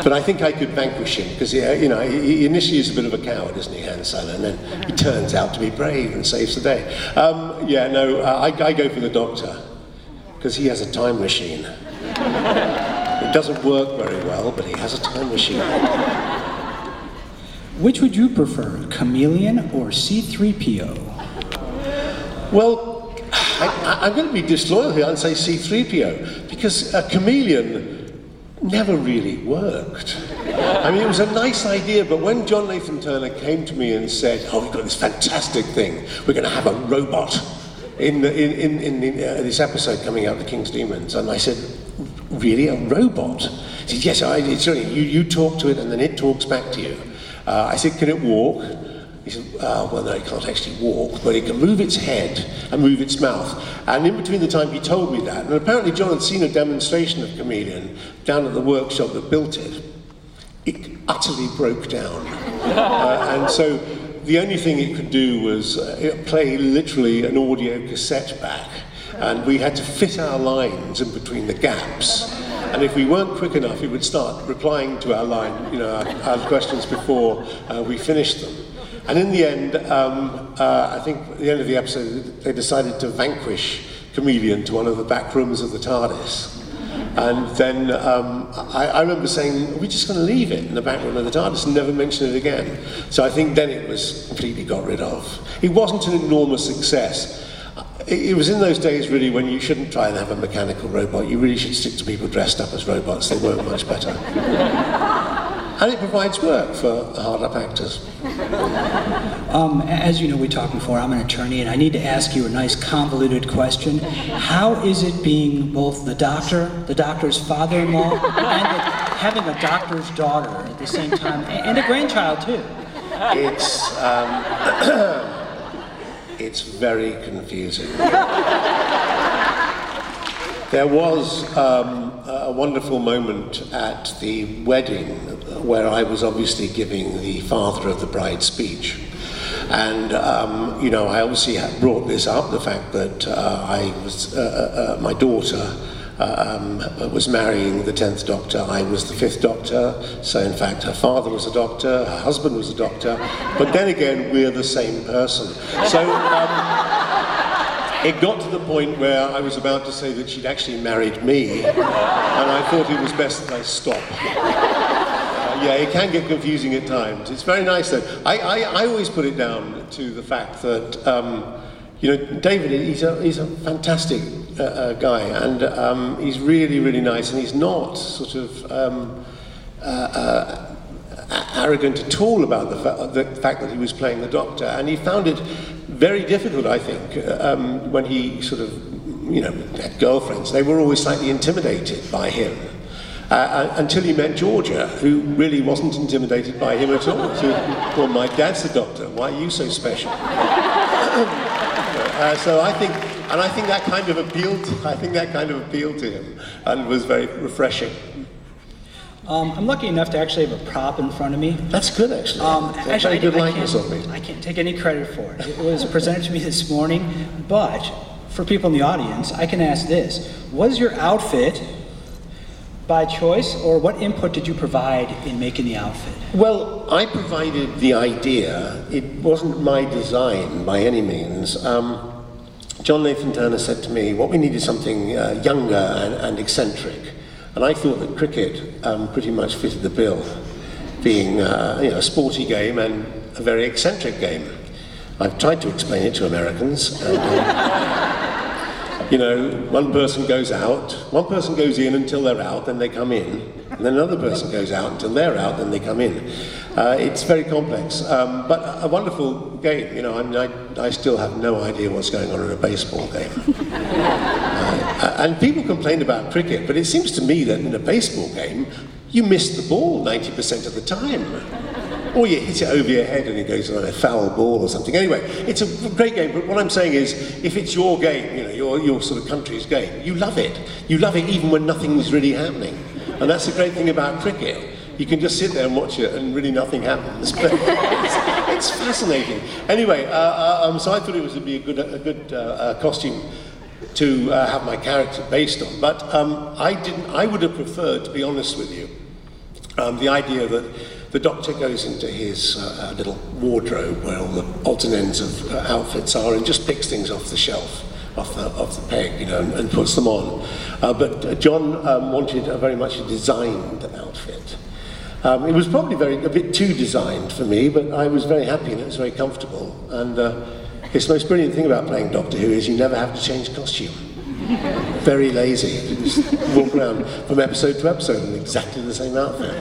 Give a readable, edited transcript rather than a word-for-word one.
But I think I could vanquish him, because he initially is a bit of a coward, isn't he, Han Solo, and then he turns out to be brave and saves the day. I go for the Doctor, because he has a time machine. It doesn't work very well, but he has a time machine. Which would you prefer, Chameleon or C-3PO? Well, I'm going to be disloyal here and say C-3PO, because a Chameleon never really worked. I mean, it was a nice idea, but when John Nathan Turner came to me and said, "Oh, we've got this fantastic thing, we're going to have a robot in this episode coming out, The King's Demons," and I said, "Really, a robot?" He said, "Yes, it's only you talk to it and then it talks back to you." I said, "Can it walk?" He said, "Well, no, it can't actually walk, but it can move its head and move its mouth." And in between the time he told me that, and apparently John had seen a demonstration of Chameleon down at the workshop that built it, it utterly broke down. And so the only thing it could do was play literally an audio cassette back, and we had to fit our lines in between the gaps. And if we weren't quick enough, it would start replying to our line, our questions before we finished them. And in the end, I think at the end of the episode, they decided to vanquish Chameleon to one of the back rooms of the TARDIS. And then I remember saying, "We're just going to leave it in the back room of the TARDIS and never mention it again." So I think then it was completely got rid of. It wasn't an enormous success. It was in those days, really, when you shouldn't try and have a mechanical robot. You really should stick to people dressed up as robots. They work much better. And it provides work for hard-up actors. As you know, we talked before, I'm an attorney, and I need to ask you a nice convoluted question. How is it being both the doctor's father-in-law, and having a doctor's daughter at the same time, and a grandchild, too? It's very confusing. There was a wonderful moment at the wedding where I was obviously giving the father of the bride speech. And, I obviously brought this up, the fact that my daughter was marrying the 10th Doctor. I was the 5th Doctor, so in fact her father was a doctor, her husband was a doctor, but then again we're the same person. So it got to the point where I was about to say that she'd actually married me, and I thought it was best that I stop. It can get confusing at times. It's very nice though. I always put it down to the fact that David, he's a fantastic guy, and he's really, really nice, and he's not sort of arrogant at all about the fact that he was playing the Doctor, and he found it very difficult, I think, when he sort of, had girlfriends. They were always slightly intimidated by him. Until he met Georgia, who really wasn't intimidated by him at all. So, "Well, my dad's the Doctor. Why are you so special?" So I think that kind of appealed. I think that kind of appealed to him, and was very refreshing. I'm lucky enough to actually have a prop in front of me. That's good, actually. That's very good likeness of me. I can't take any credit for it. It was presented to me this morning, but for people in the audience, I can ask this: was your outfit by choice, or what input did you provide in making the outfit? Well, I provided the idea. It wasn't my design by any means. John Nathan Turner said to me, what we need is something younger and eccentric. And I thought that cricket pretty much fitted the bill, being a sporty game and a very eccentric game. I've tried to explain it to Americans. And, one person goes out, one person goes in until they're out, then they come in, and then another person goes out until they're out, then they come in. It's very complex, but a wonderful game. I still have no idea what's going on in a baseball game. And people complain about cricket, but it seems to me that in a baseball game, you miss the ball 90% of the time. Or you hit it over your head and it goes on a foul ball or something. Anyway, it's a great game, but what I'm saying is, if it's your game, your sort of country's game, you love it. You love it even when nothing's really happening. And that's the great thing about cricket. You can just sit there and watch it and really nothing happens. But it's fascinating. Anyway, so I thought it would be a good costume to have my character based on. But I would have preferred, to be honest with you, The idea that the Doctor goes into his little wardrobe where all the odds and ends of outfits are and just picks things off the shelf, off the peg, you know, and puts them on. But John wanted very much a designed outfit. It was probably a bit too designed for me, but I was very happy and it was very comfortable. And it's the most brilliant thing about playing Doctor Who is you never have to change costume. Very lazy. You just walk around from episode to episode in exactly the same outfit.